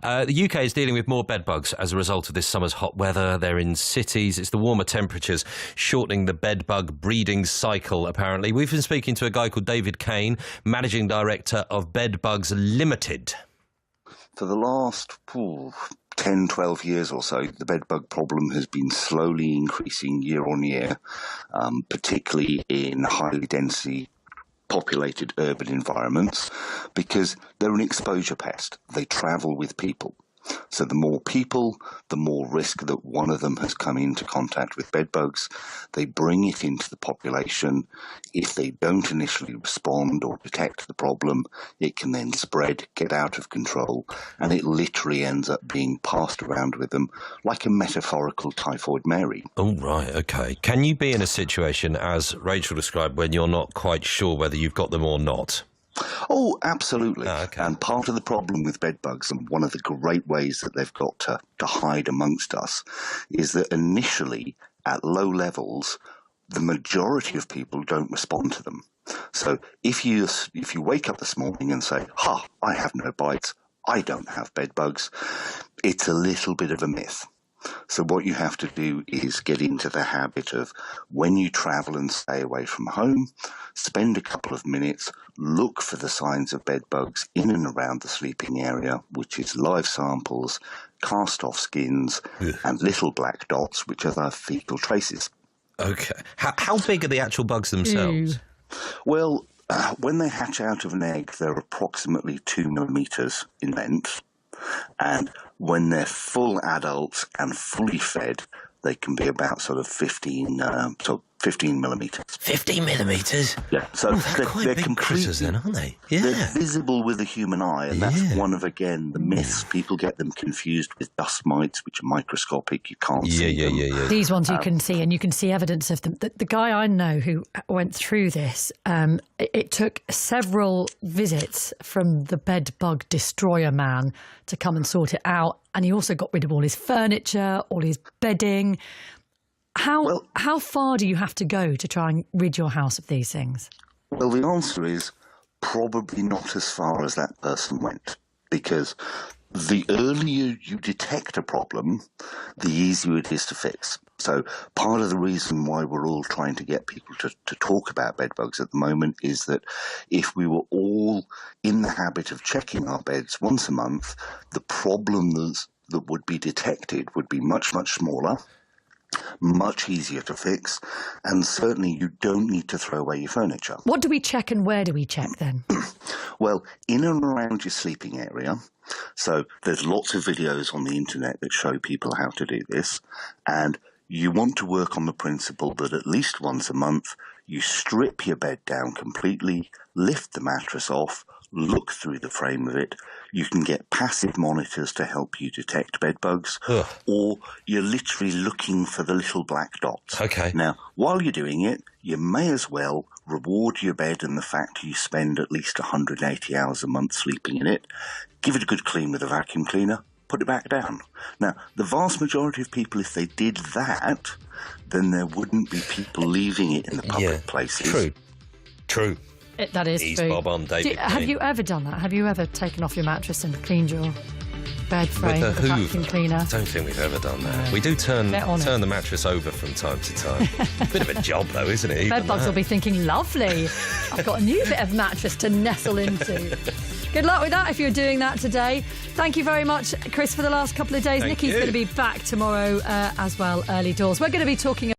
The UK is dealing with more bed bugs as a result of this summer's hot weather. They're in cities. It's the warmer temperatures shortening the bed bug breeding cycle, apparently. We've been speaking to a guy called David Cain, Managing Director of Bed Bugs Limited. For the last 10, 12 years or so, the bedbug problem has been slowly increasing year on year, particularly in highly densely populated urban environments, because they're an exposure pest. They travel with people. So the more people, the more risk that one of them has come into contact with bedbugs. They bring it into the population. If they don't initially respond or detect the problem, it can then spread, get out of control, and it literally ends up being passed around with them like a metaphorical typhoid Mary. Oh, right, OK. Can you be in a situation, as Rachel described, when you're not quite sure whether you've got them or not? Oh, absolutely. Okay. And part of the problem with bedbugs, and one of the great ways that they've got to hide amongst us, is that initially, at low levels, the majority of people don't respond to them. So if you wake up this morning and say, I have no bites, I don't have bedbugs, it's a little bit of a myth. So what you have to do is get into the habit of, when you travel and stay away from home, spend a couple of minutes, look for the signs of bed bugs in and around the sleeping area, which is live samples, cast-off skins, and little black dots, which are their fecal traces. OK. How big are the actual bugs themselves? Well, when they hatch out of an egg, they're approximately 2 millimetres in length. And when they're full adults and fully fed, they can be about sort of 15 millimetres. 15 millimetres? Yeah, so they're big critters then, aren't they? Yeah. They're visible with the human eye, and that's one of, again, the myths. People get them confused with dust mites, which are microscopic. You can't see them. Yeah. These ones you can see, and you can see evidence of them. The guy I know who went through this, it took several visits from the bed bug destroyer man to come and sort it out, and he also got rid of all his furniture, all his bedding. How far do you have to go to try and rid your house of these things? Well, the answer is probably not as far as that person went, because the earlier you detect a problem, the easier it is to fix. So part of the reason why we're all trying to get people to talk about bedbugs at the moment is that if we were all in the habit of checking our beds once a month, the problems that would be detected would be much, much smaller, much easier to fix, and certainly you don't need to throw away your furniture. What do we check and where do we check then? Well, in and around your sleeping area. So there's lots of videos on the internet that show people how to do this, and you want to work on the principle that at least once a month you strip your bed down completely, lift the mattress off, look through the frame of it. You can get passive monitors to help you detect bed bugs, or you're literally looking for the little black dots. Okay. Now, while you're doing it, you may as well reward your bed and the fact you spend at least 180 hours a month sleeping in it. Give it a good clean with a vacuum cleaner, put it back down. Now, the vast majority of people, if they did that, then there wouldn't be people leaving it in the public places. True. That is He's true. Bob on David Cain. Have you ever done that? Have you ever taken off your mattress and cleaned your bed frame with a vacuum cleaner? I don't think we've ever done that. We do turn the mattress over from time to time. Bit of a job, though, isn't it? Bed bugs will be thinking, lovely, I've got a new bit of mattress to nestle into. Good luck with that if you're doing that today. Thank you very much, Chris, for the last couple of days. Nikki's going to be back tomorrow as well, early doors. We're going to be talking